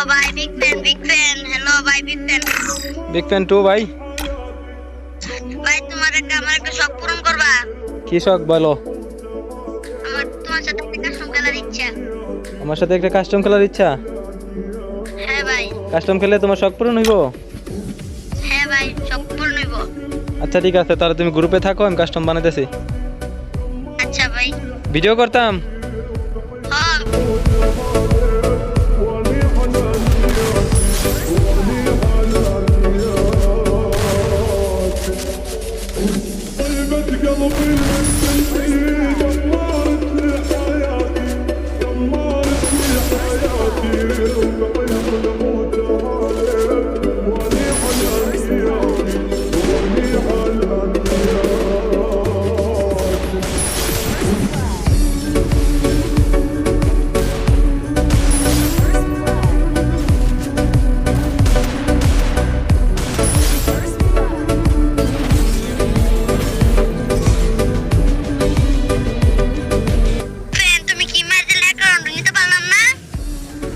ভাই big fan hello ভাই big fan big fan too ভাই। ভাই আমার একটা শখ পূরণ করবা? কি শখ বলো? আমার তোমার সাথে একটা কাস্টম খেলার ইচ্ছা। আমার সাথে একটা কাস্টম খেলার ইচ্ছা? হ্যাঁ ভাই। কাস্টম খেলে তোমার শখ পূরণ হইব? হ্যাঁ ভাই, শখ পূরণ হইব। আচ্ছা ঠিক আছে, তাহলে তুমি গ্রুপে থাকো, আমি কাস্টম বানাইতেছি। আচ্ছা ভাই। ভিডিও করতাম। হ্যাঁ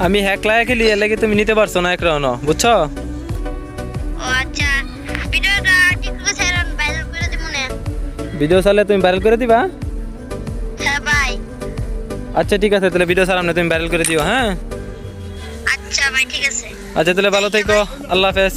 আমি হ্যাক লাগাই খেলি, এর লাগি তুমি নিতে পারছো না এক রাউন্ড, বুঝছো? ও আচ্ছা, ভিডিওটা টিকটকে ছেড়ে ভাইরাল করে দিমু না। ভিডিও চালে তুমি ভাইরাল করে দিবা? হ্যাঁ ভাই। আচ্ছা ঠিক আছে, তাহলে ভিডিও চালাম না, তুমি ভাইরাল করে দিও। হ্যাঁ আচ্ছা ভাই, ঠিক আছে। আচ্ছা তাহলে ভালো থেকো, আল্লাহ হাফেজ।